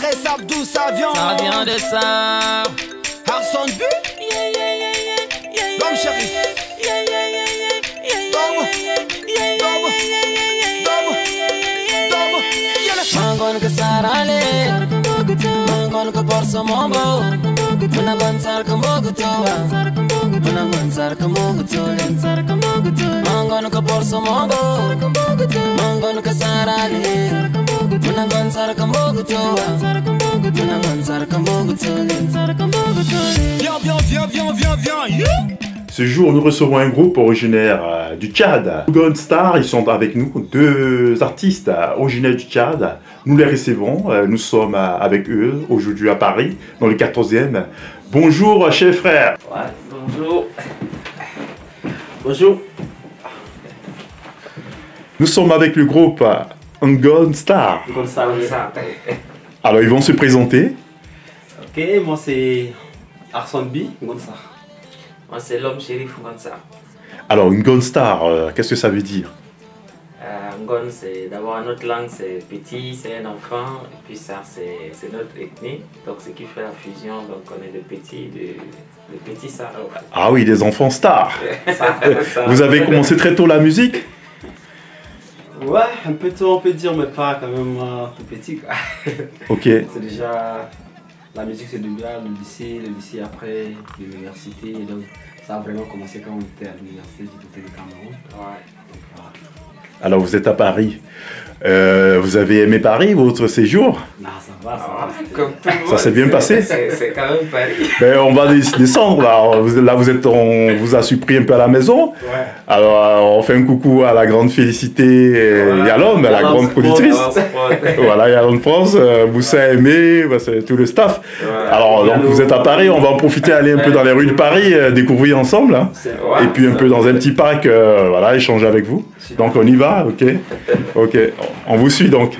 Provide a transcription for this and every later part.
extraits savent d'où ça vient. Ça vient de ça. Arson B, l'homme shérif. Mangon ke sarale, mangon ke porso mombo, mangon sar ke mogutoa, mangon sar ke mogutole, mangon ke porso mombo, mangon ke sarale, mangon sar ke mogutoa, mangon sar ke mogutole. Viens. Ce jour, nous recevons un groupe originaire du Tchad, Gone Star. Ils sont avec nous, deux artistes originaires du Tchad. Nous les recevons, nous sommes avec eux aujourd'hui à Paris, dans le 14e. Bonjour, chers frères. Ouais, bonjour. Bonjour. Nous sommes avec le groupe Gone Star. Gone Star, oui. Alors, ils vont se présenter. Ok, moi c'est Arson B, Gone Star. Moi, c'est l'homme shérif Ngonsa. Alors, une Gone Star, qu'est-ce que ça veut dire? Ngon, c'est d'abord notre langue, c'est petit, c'est un enfant, et puis ça, c'est notre ethnie. Donc, ce qui fait la fusion, donc on est de petits, de petits Sahara. Ah oui, des enfants stars. Vous avez commencé très tôt la musique? Ouais, un peu tôt on peut dire, mais pas quand même tout petit. Quoi. Ok. C'est déjà, la musique c'est déjà le lycée après l'université. Donc ça a vraiment commencé quand on était à l'université du côté du Cameroun. Ouais. Donc, voilà. Alors, vous êtes à Paris. Vous avez aimé Paris, votre séjour? Non, ça va. Comme tout le monde, Ça s'est bien passé? C'est quand même Paris. Ben, on va descendre là. On vous a surpris un peu à la maison. Ouais. Alors, on fait un coucou à la grande Félicité Yalom, la grande productrice. Voilà, Yalom France, Moussa Aimé, c'est tout le staff. Alors, donc, vous êtes à Paris, on va en profiter, aller un peu dans les rues de Paris, découvrir ensemble. Hein. Et puis un peu dans un petit parc, voilà, échanger avec vous. Donc, on y va, ok? Ok, on vous suit donc.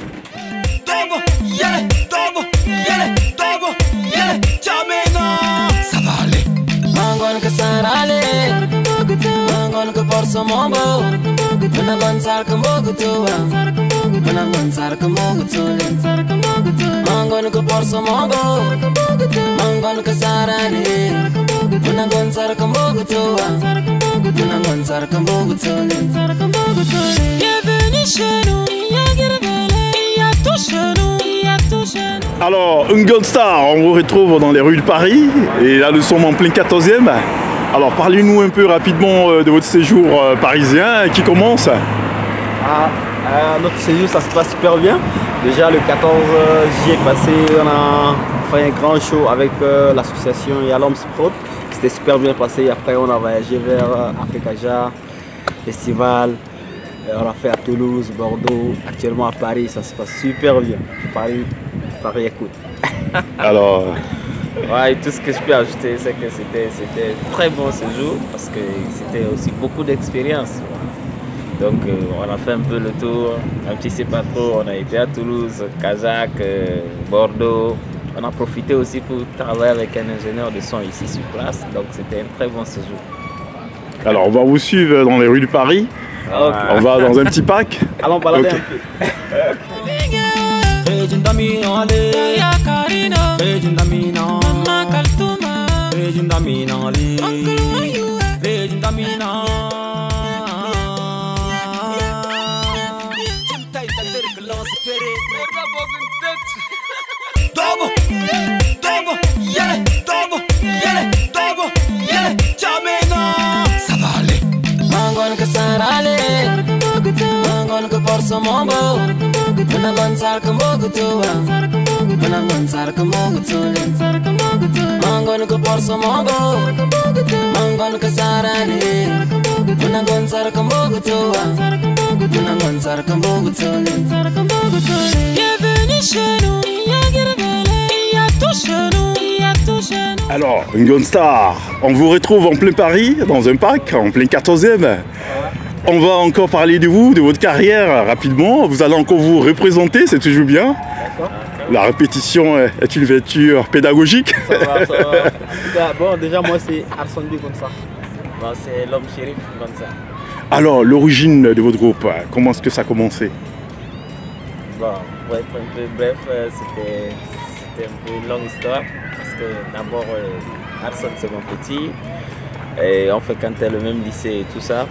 Ça va aller. Mangon ke sarale, mangon ke porso mombo, mangon sar ke mogutoa, mangon sar ke mogutole, mangon ke porso mombo, mangon ke sarale, mangon sar ke mogutoa, mangon sar ke mogutole. Bienvenue chez nous, il y a tout chez nous. Alors, Gone Star, on vous retrouve dans les rues de Paris. Et là, nous sommes en plein 14e. Alors, parlez-nous un peu rapidement de votre séjour parisien qui commence. Notre séjour, ça se passe super bien. Déjà, le 14 juillet passé, on a fait un grand show avec l'association Yalom Sprott. C'était super bien passé. Après, on a voyagé vers Africaja, festival. On a fait à Toulouse, Bordeaux. Actuellement à Paris, ça se passe super bien. Paris écoute. Alors, Ouais, et tout ce que je peux ajouter, c'est que c'était un très bon séjour parce que c'était aussi beaucoup d'expérience. Donc on a fait un peu le tour, un petit c'est pas trop, on a été à Toulouse, Kazakh, Bordeaux. On a profité aussi pour travailler avec un ingénieur de son ici sur place, donc c'était un très bon séjour. alors, on va vous suivre dans les rues de Paris. Okay. On va dans un petit parc. Allons balader Ok. un peu. Ça va aller. Mangon ke sarale, mangon ke porso mombo, mangon sar ke mogutoa, mangon sar ke mogutole, mangon ke porso mombo, mangon ke sarale, mangon sar ke mogutoa, mangon sar ke mogutole. Bienvenue chez nous, il y a tout chez nous. Alors, Gone Star, on vous retrouve en plein Paris, dans un parc, en plein 14e. On va encore parler de vous, de votre carrière rapidement. Vous allez encore vous représenter, c'est toujours bien. La répétition est une vertu pédagogique. Ça va. Bon, déjà, moi, c'est Arson B comme ça. Bon, c'est l'homme shérif comme ça. Alors, l'origine de votre groupe, comment est-ce que ça a commencé? Bon, pour être un peu bref, c'était un peu une longue histoire. Parce que d'abord, Arson, c'est mon petit. Et on fréquentait le même lycée et tout ça.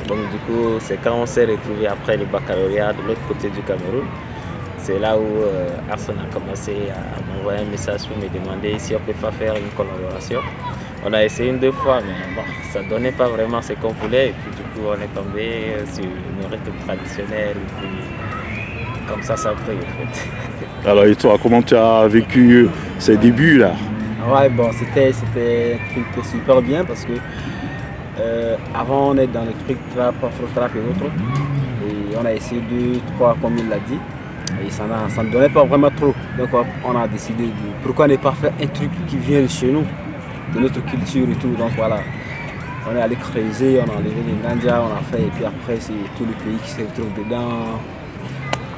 Donc du coup, c'est quand on s'est retrouvés après le baccalauréat de l'autre côté du Cameroun. C'est là où Arson a commencé à m'envoyer un message pour me demander si on peut pas faire une collaboration. On a essayé une, deux fois, mais bon, ça ne donnait pas vraiment ce qu'on voulait. Et puis du coup, on est tombé sur une rythme traditionnelle. Et puis, comme ça a pris en fait. Alors et toi, comment tu as vécu ces débuts là? Ouais, bon, c'était super bien parce que avant on est dans les trucs trap, afro-trap et autres. Et on a essayé 2, 3 comme il l'a dit. Et ça ne donnait pas vraiment trop. Donc on a décidé de pourquoi ne pas faire un truc qui vient de chez nous, de notre culture et tout. Donc voilà, on est allé creuser, on a enlevé les Gandia, on a fait et puis après c'est tout le pays qui se retrouve dedans.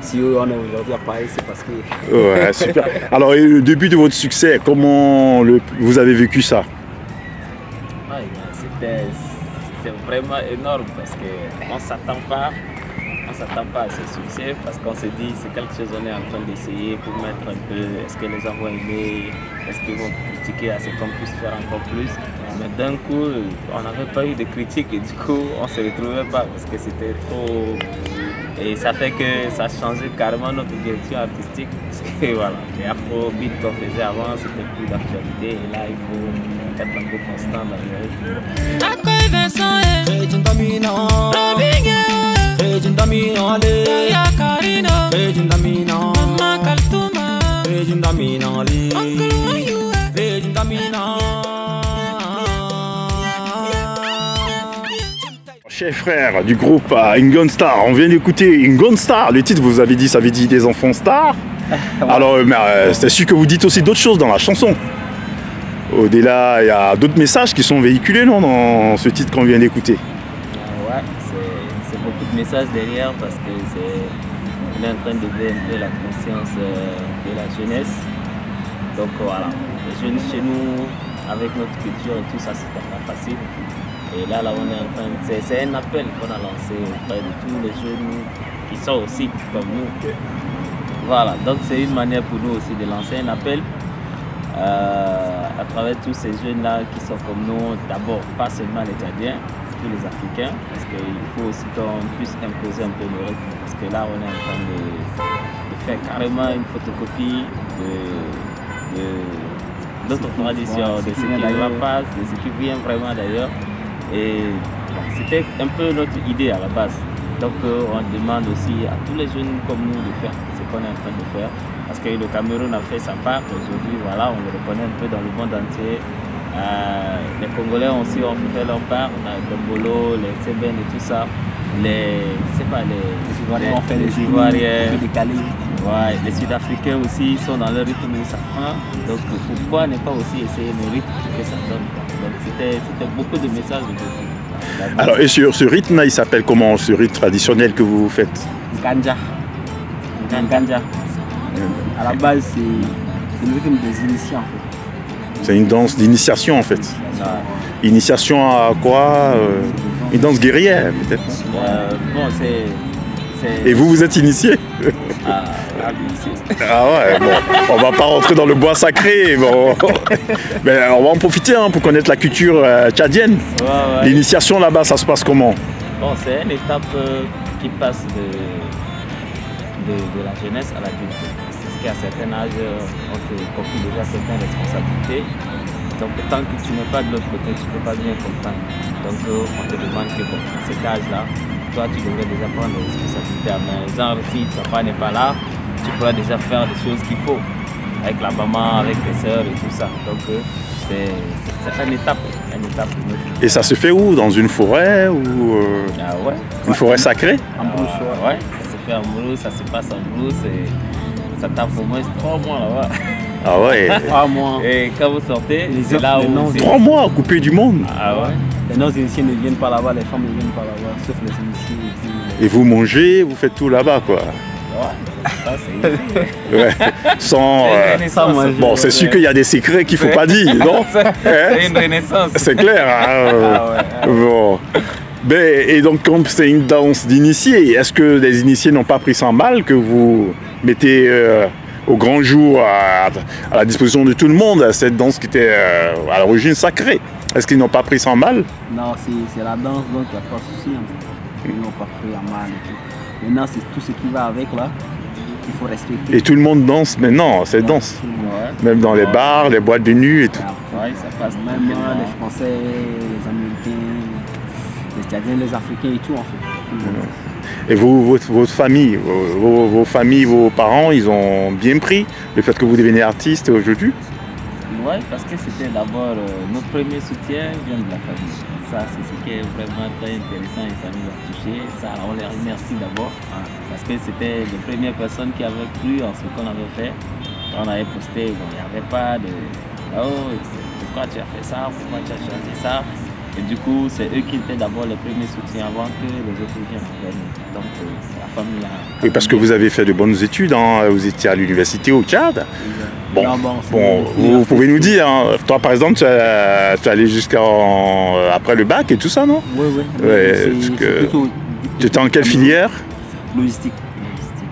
Si on est aujourd'hui à Paris, c'est parce que... Ouais, super. Alors et le début de votre succès, comment vous avez vécu ça? Ouais, c'était vraiment énorme parce qu'on ne s'attend pas à ce succès parce qu'on se dit c'est quelque chose qu'on est en train d'essayer pour mettre un peu, est-ce que les gens vont aimer, est-ce qu'ils vont critiquer à ce qu'on puisse faire encore plus. Mais d'un coup, on n'avait pas eu de critiques et du coup, on ne se retrouvait pas parce que c'était trop... Et ça fait que ça a changé carrément notre direction artistique parce que voilà, les afrobeats qu'on faisait avant, c'était plus d'actualité et là, il faut être un peu constant dans les rythmes. Chers frères du groupe Ingon Star, on vient d'écouter Ingon Star. Le titre, vous avez dit, ça veut dire des enfants stars. Alors, c'est sûr que vous dites aussi d'autres choses dans la chanson. Au-delà, il y a d'autres messages qui sont véhiculés, non, dans ce titre qu'on vient d'écouter. Ouais, c'est beaucoup de messages derrière parce que on est en train d'élever un peu la conscience de la jeunesse. Donc voilà, les jeunes chez nous, avec notre culture et tout ça, c'était pas facile. Et là, on est en train de... C'est un appel qu'on a lancé auprès de tous les jeunes qui sont aussi comme nous. Voilà, donc c'est une manière pour nous aussi de lancer un appel à travers tous ces jeunes-là qui sont comme nous, d'abord, pas seulement les Tchadiens, tous les Africains, parce qu'il faut aussi qu'on puisse imposer un peu le rythme, parce que là, on est en train de faire carrément une photocopie de notre tradition, de ce qui va pas, de ce qui vient vraiment d'ailleurs. Et c'était un peu notre idée à la base. Donc on demande aussi à tous les jeunes comme nous de faire ce qu'on est en train de faire. Parce que le Cameroun a fait sa part. Aujourd'hui, voilà, on le reconnaît un peu dans le monde entier. Les Congolais aussi ont fait leur part. On a le Bolo, les Seben et tout ça. Les Ivoiriens ont fait les Ivoiriens. Ouais, les Sud-Africains aussi sont dans le rythme où ça prend. Donc pourquoi ne pas aussi essayer le rythme que ça donne. Donc c'était beaucoup de messages. Alors et sur ce rythme-là, il s'appelle comment, ce rythme traditionnel que vous faites? Ganja. Ganja. À la base, c'est le rythme des initiés en fait. C'est une danse d'initiation en fait. Initiation à quoi? Une danse guerrière peut-être? Bon, c'est... Et vous êtes initié? Ah ouais, bon, on va pas rentrer dans le bois sacré, bon. Mais on va en profiter pour connaître la culture tchadienne. Ouais. L'initiation là-bas, ça se passe comment? Bon, c'est une étape qui passe de la jeunesse à l'adulte. Parce qu'à un certain âge, on te confie déjà certaines responsabilités. Donc tant que tu n'es pas de l'autre côté, tu ne peux pas bien comprendre. Donc on te demande que bon, à cet âge-là, toi tu devrais déjà prendre des responsabilités à main. Genre si ton papa n'est pas là, tu pourras déjà faire des choses qu'il faut. Avec la maman, avec les sœurs et tout ça. Donc c'est une étape. Et ça se fait où? Dans une forêt ou ouais. Une forêt sacrée? En brousse, ouais. Ça se fait en brousse, ça se passe en brousse et ça tape au moins 3 mois là-bas. Ah ouais. 3 mois. Et quand vous sortez, c'est là où... 3 mois coupés du monde. Ah ouais. Les non-initiés ne viennent pas là-bas, les femmes ne viennent pas là-bas, sauf les initiés. Et vous mangez, vous faites tout là-bas quoi. Ouais, ça c'est... Ouais. Sans manger. Bon, c'est sûr qu'il y a des secrets qu'il ne faut pas dire, non? C'est une renaissance. C'est clair. Ah ouais. Bon. Ben, et donc, comme c'est une danse d'initiés, est-ce que les initiés n'ont pas pris ça mal que vous mettez au grand jour à la disposition de tout le monde, cette danse qui était à l'origine sacrée. Est-ce qu'ils n'ont pas pris ça en mal? Non, c'est la danse, donc il n'y a pas de souci. Ils n'ont pas pris en mal et tout. Maintenant, c'est tout ce qui va avec là, qu'il faut respecter. Et tout le monde danse maintenant, cette danse. Ouais. Même dans les bars, les boîtes de nuit et tout. Ouais, ça passe Même les Français, les Américains, les Tchadiens, les Africains et tout en fait. Et votre famille, vos familles, vos parents, ils ont bien pris le fait que vous deveniez artiste aujourd'hui? Oui, parce que c'était d'abord notre premier soutien vient de la famille. Ça, c'est ce qui est vraiment très intéressant et ça nous a touché. Ça, on les remercie d'abord parce que c'était les premières personnes qui avaient cru en ce qu'on avait fait. Quand on avait posté, bon, il n'y avait pas de « Oh, pourquoi tu as fait ça? Pourquoi tu as choisi ça ?» Et du coup, c'est eux qui étaient d'abord les premiers soutiens avant que les autres viennent après nous. Donc, la famille a... Oui, parce que vous avez fait de bonnes études, hein. Vous étiez à l'université au Tchad. Bon, vous pouvez nous dire, hein, toi par exemple, tu es allé après le bac et tout ça, non? Oui, oui. Ouais, tu étais en quelle filière? Logistique.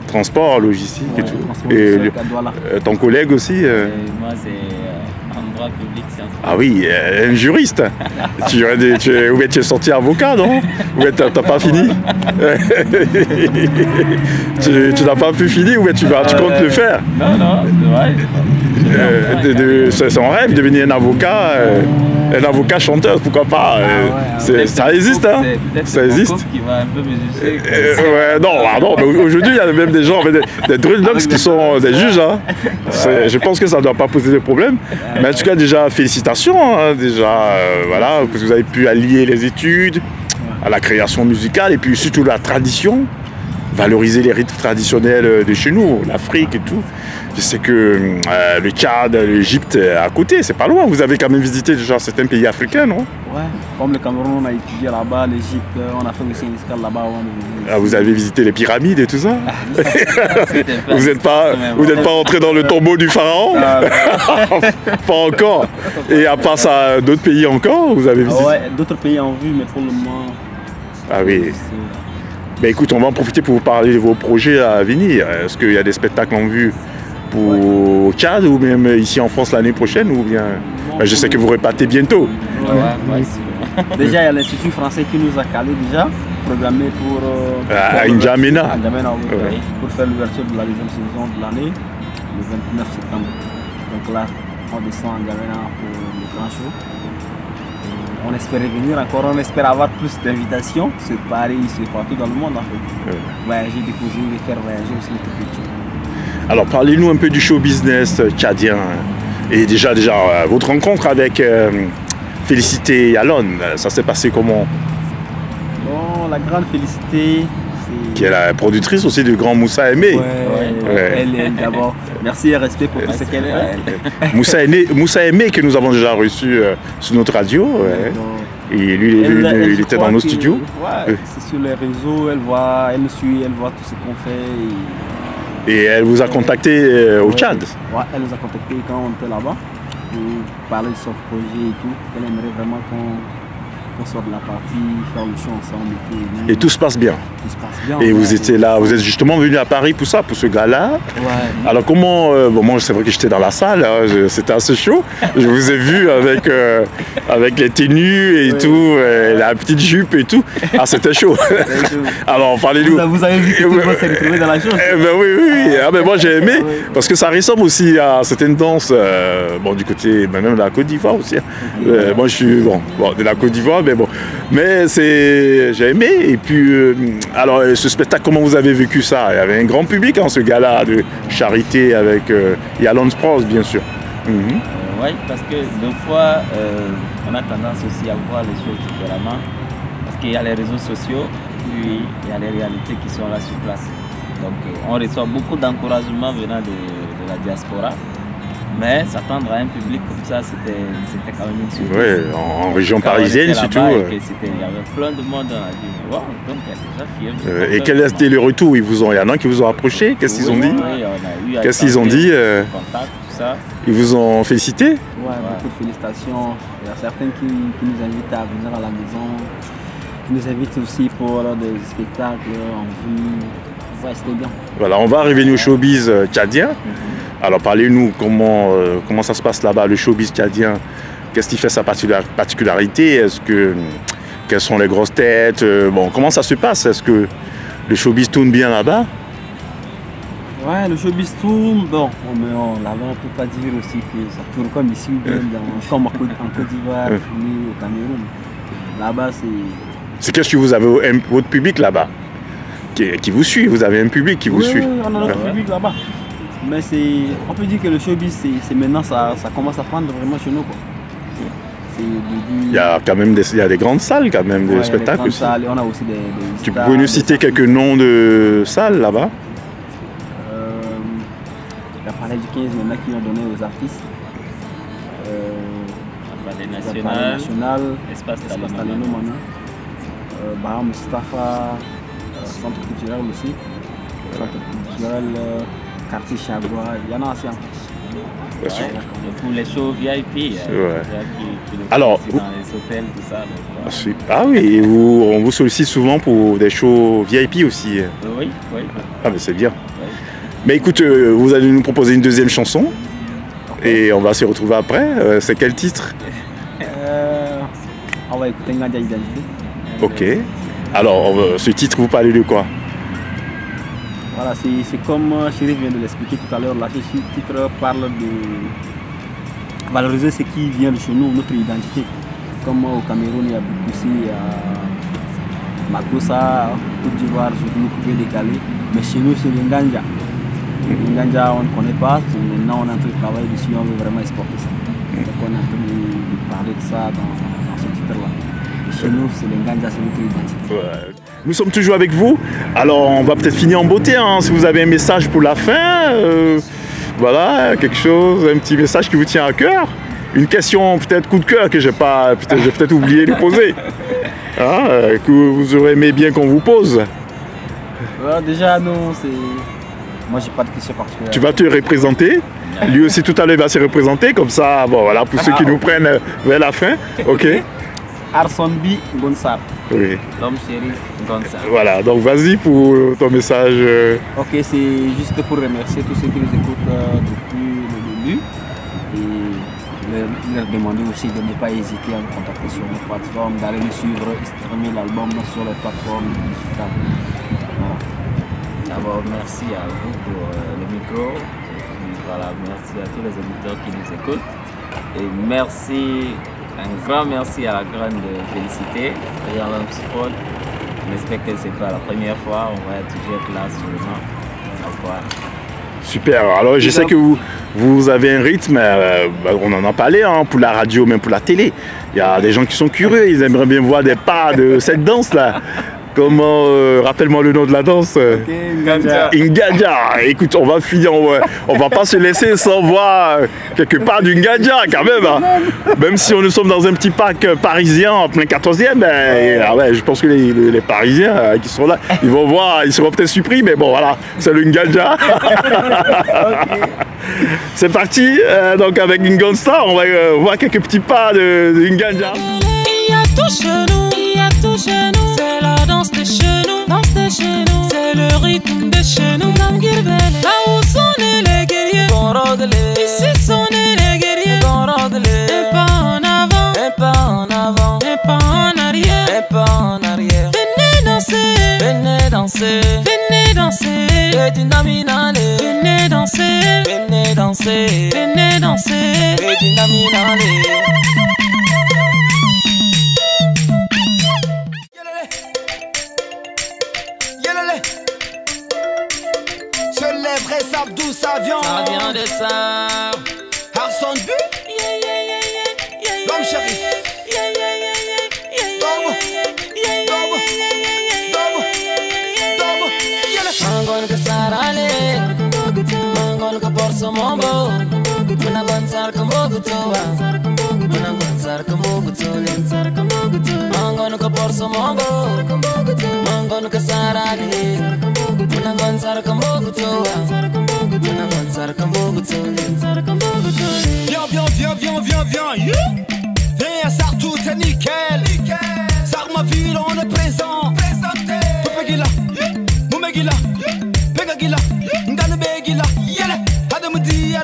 Transport, logistique et tout. Transport, Et ton collègue aussi Moi, c'est en droit public, sciences. Ah oui, un juriste. tu es sorti avocat, non? Ou t'as pas fini? tu n'as pas pu finir ou tu comptes le faire? Non, c'est vrai. C'est son rêve de devenir un avocat chanteur, pourquoi pas? Ça existe, hein? Ça existe. Qui va un peu me juger. Non, mais aujourd'hui il y a même des gens, des dreadlocks qui sont des juges. Hein. Je pense que ça ne doit pas poser de problème. Mais en tout cas, déjà, félicitations. Hein, voilà, que vous avez pu allier les études à la création musicale et puis surtout la tradition, valoriser les rites traditionnels de chez nous, l'Afrique et tout. Je sais que le Tchad, l'Égypte à côté, c'est pas loin. Vous avez quand même visité déjà certains pays africains, non? Ouais, comme le Cameroun, on a étudié là-bas, l'Égypte, on a fait aussi une escale là-bas. Vous avez visité les pyramides et tout ça? Vous n'êtes pas rentré dans le tombeau du pharaon? Pas encore. Et à part ça, d'autres pays encore, vous avez visité? Ouais, d'autres pays en vue, mais pour le moment... Ah oui. Ben écoute, on va en profiter pour vous parler de vos projets à venir. Est-ce qu'il y a des spectacles en vue pour Tchad ou même ici en France l'année prochaine ou bien je sais que vous repartez bientôt. Déjà, il y a l'Institut français qui nous a calé déjà, programmé pour à N'Djamena. Pour faire l'ouverture de la deuxième saison de l'année, le 29 septembre. Donc là, on descend à N'Djamena pour le grand show. On espère venir encore, on espère avoir plus d'invitations sur Paris, sur partout dans le monde en fait. Voyager, découvrir et faire voyager aussi les cultures. Alors parlez-nous un peu du show business tchadien et déjà votre rencontre avec Félicité Yalon, ça s'est passé comment? Bon, la grande Félicité, qui est la productrice aussi du grand Moussa Aimé. Elle d'abord. Merci et respect pour tout ce qu'elle fait. Moussa Aimé que nous avons déjà reçu sur notre radio. Et lui, il était dans nos studios. C'est sur les réseaux, elle nous suit, elle voit tout ce qu'on fait. Et elle vous a contacté au Tchad? Ouais, elle nous a contacté quand on était là-bas pour parler de son projet et tout. Elle aimerait vraiment qu'on sorte de la partie, faire le show ensemble. Et tout se passe bien? Tout se passe bien. Et vous étiez là, vous êtes justement venu à Paris pour ça, pour ce gala. Ouais. Alors comment, moi c'est vrai que j'étais dans la salle, hein, c'était assez chaud. Je vous ai vu avec les tenues et tout, la petite jupe et tout. Ah c'était chaud. Alors parlez-nous. Vous avez vu que tout le monde s'est retrouvé dans la chose? Oui. Ah, mais moi j'ai aimé, parce que ça ressemble aussi à certaines danses, du côté même de la Côte d'Ivoire aussi. Moi je suis de la Côte d'Ivoire, mais j'ai aimé. Et puis alors ce spectacle, comment vous avez vécu ça? Il y avait un grand public en ce gala de charité avec Yalon Spross bien sûr. Oui, parce que des fois on a tendance aussi à voir les choses différemment, parce qu'il y a les réseaux sociaux, puis il y a les réalités qui sont là sur place. Donc on reçoit beaucoup d'encouragement venant de la diaspora. Mais s'attendre à un public comme ça, c'était quand même une surprise. Oui, en région parisienne surtout. Il y avait plein de monde dans la ville. Wow, donc il y a des gens qui aiment. Et quel était le retour? Il y en a qui vous ont approché? Qu'est-ce qu'ils ont dit? Qu'est-ce qu'ils ont dit? Contact, tout ça. Ils vous ont félicité? Ouais, beaucoup de félicitations. Il y a certains qui nous invitent à venir à la maison, qui nous invitent aussi pour des spectacles en vue. Ouais, c'était bien. Voilà, on va revenir au showbiz tchadien. Alors parlez-nous, comment ça se passe là-bas, le showbiz tchadien, qu'est-ce qui fait sa particularité? Quelles sont les grosses têtes? Bon, comment ça se passe? Est-ce que le showbiz tourne bien là-bas? Ouais, le showbiz tourne, bon, là-bas on ne peut pas dire aussi que ça tourne comme ici, comme en Côte d'Ivoire, au Cameroun. Là-bas c'est qu'est-ce que vous avez, votre public là-bas qui vous suit, vous avez un public qui vous suit. Oui, on a notre public là-bas. Mais on peut dire que le showbiz, maintenant, ça commence à prendre vraiment chez nous, quoi. Il y a quand même des grandes salles quand même, de spectacles aussi. Salles, on a aussi des tu peux nous citer quelques noms de salles là-bas? La Palais du 15 maintenant qui ont donné aux artistes. La Palais National, Espace Taleno maintenant. Baham Mustafa, Centre culturel aussi. Centre culturel, quartier Chagua, il y en a aussi. Pour les shows VIP, alors, dans les hôtels, tout ça. Donc, ah oui, et on vous sollicite souvent pour des shows VIP aussi. Oui. Ah mais c'est bien. Oui. Mais écoute, vous allez nous proposer une deuxième chanson et on va se retrouver après. C'est quel titre? On va écouter Ngandia Identité. Ok. Alors, ce titre, vous parlez de quoi? Voilà, c'est comme Chérif vient de l'expliquer tout à l'heure. Là, ce titre parle de valoriser ce qui vient de chez nous, notre identité. Comme au Cameroun, il y a Bikoussi, il y a Makossa, Côte d'Ivoire, nous pouvons décaler. Mais chez nous, c'est le Nganja. Le Nganja, on ne connaît pas. Maintenant, on est en train de travailler dessus, on veut vraiment exporter ça. Donc, on est en train de parler de ça dans ce titre-là. Chez nous, c'est le Nganja, c'est notre identité. Ouais. Nous sommes toujours avec vous. Alors, on va peut-être finir en beauté. Hein. Si vous avez un message pour la fin, voilà, quelque chose, un petit message qui vous tient à cœur. Une question peut-être coup de cœur que j'ai peut-être oublié de poser. Hein, que vous aurez aimé bien qu'on vous pose. Voilà, déjà, non, c'est... Moi, j'ai pas de question particulière. Tu vas te représenter. Lui aussi, tout à l'heure, il va se représenter. Comme ça, bon, voilà, pour ceux qui nous prennent vers la fin. OK. Arsonbi Gonsar. Oui. L'homme Chérif Gonsar. Voilà, donc vas-y pour ton message. Ok, c'est juste pour remercier tous ceux qui nous écoutent depuis le début et leur demander aussi de ne pas hésiter à nous contacter sur nos plateformes, d'aller nous suivre, streamer l'album sur les plateformes digitales. Voilà. D'abord, merci à vous pour le micro. Et voilà, merci à tous les auditeurs qui nous écoutent. Et merci. Un grand merci à la grande Félicité, Yalom Prod. J'espère que ce n'est pas la première fois, on va toujours être là sûrement. Au revoir. Super, alors je sais que vous avez un rythme, on en a parlé hein, pour la radio, même pour la télé. Il y a des gens qui sont curieux, ils aimeraient bien voir des pas de cette danse-là. Comment, rappelle-moi le nom de la danse. Nganja. Écoute, on va finir, on va pas se laisser sans voir quelque part du Nganja quand même. Hein. Même si nous sommes dans un petit parc parisien en plein 14e, ben, ouais, je pense que les Parisiens qui sont là, ils vont voir, ils seront peut-être surpris, mais bon voilà, c'est le Nganja. Okay. C'est parti, donc avec Ngonstar, on va voir quelques petits pas de Nganja. Il y a tout chez nous, il y a tout chez nous. C'est la danse de chez nous, c'est le rythme de chez nous. Là où sont les guerriers, ici sont les guerriers. Un pas en avant, un pas en avant, un pas en arrière, un pas en arrière. Venez danser, venez danser, venez danser. Venez danser, venez danser, venez danser. Seuls les vrais savent d'où ça vient. Ça vient de ça. Arsonbi, l'homme Chérif. Mangon ke sarale, mangon ke porso mombo, muna gonzar ke mogutoa, muna gonzar ke mogutole. Mangon ke porso mombo, mangon ke sarale, muna gonzar ke mogutoa, muna gonzar ke mogutole. Viens, viens, Sartou, t'es nickel. Sarma ville, on est présent. Popegila, Mumegila, Begagila, Nganebegila, Adam Dia,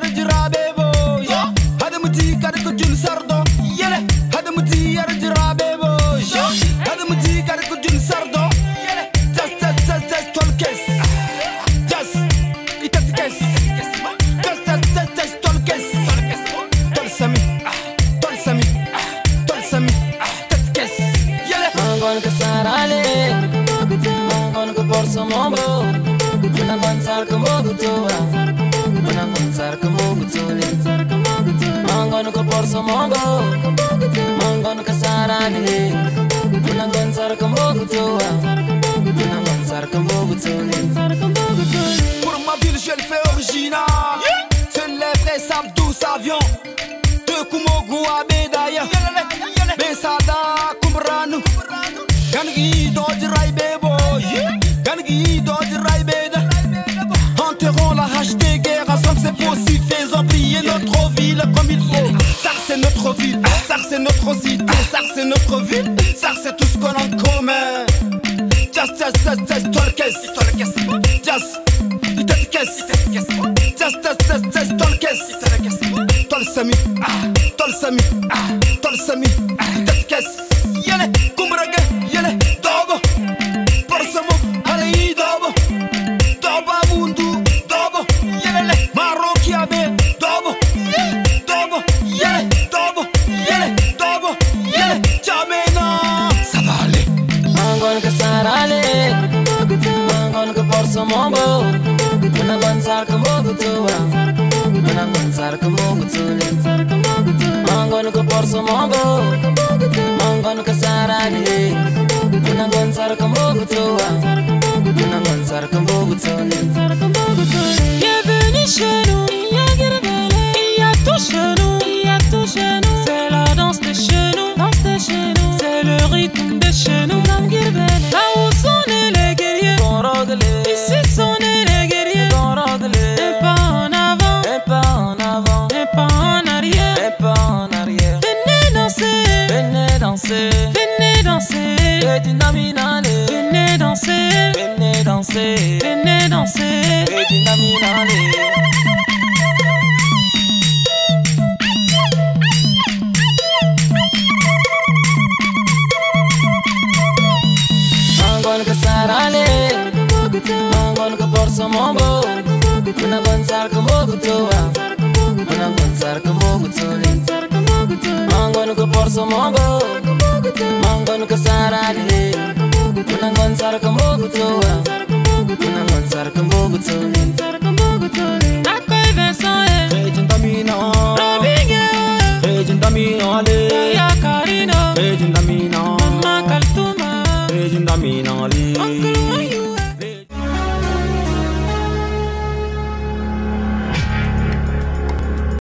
porso mongo Mangon kasarani Unangon sarkambogu toa Unangon sarkambogu toli Pour ma ville je le fais original C'est les vrais Sabdou Savion De Kumogu à Bédaya Besada Kumbranu Gangi Dodge Raibebo Gangi Dodge Raibeda Enterrons la hache des guerres ensemble c'est possible. Faisons briller notre ville comme il faut. Ça c'est notre ville, ça c'est notre cité, ça c'est notre ville, ça c'est tout ce qu'on a en commun. Just tolkes, just tolsami, tolsami, yele, kumbraga, yele, dobo, porsamo, hale dobo, doba mundu, dobo, yele, marokiabe, dobo, dobo, yele, dobo, yele, dobo, yele, jamena, ça va aller. Mangon kasarale, mangon ka porso mombo, mangon sarkambogu toa, mangon sarkambogu tole. Mangon ka porso mombo, mangon kasarale, mangon sarkambogu toa, mangon sarkambogu tole. Bienvenue chez nous, il y a tout chez nous, il y a tout chez nous. C'est la danse de chez nous, c'est le rythme de chez nous. Là où sont les guerriers, ici sont les guerriers. Un pas en avant, un pas en avant, un pas en arrière, un pas en arrière. Venez danser, venez danser, venez danser. Venez danser, venez danser, venez danser. Mangon kasarale, mangon ka porso mombo, mangon sarkambogu toa, mangon sarkambogu tole. Mangon ka porso mombo, mangon kasarale, mangon sarkambogu toa, mangon sarkambogu tole. Accueille Vincent et Rejindamina, Robingue, Rejindamina le, Yakarino, Rejindamina, Makaltuma, Rejindamina le. Uncle Wayu.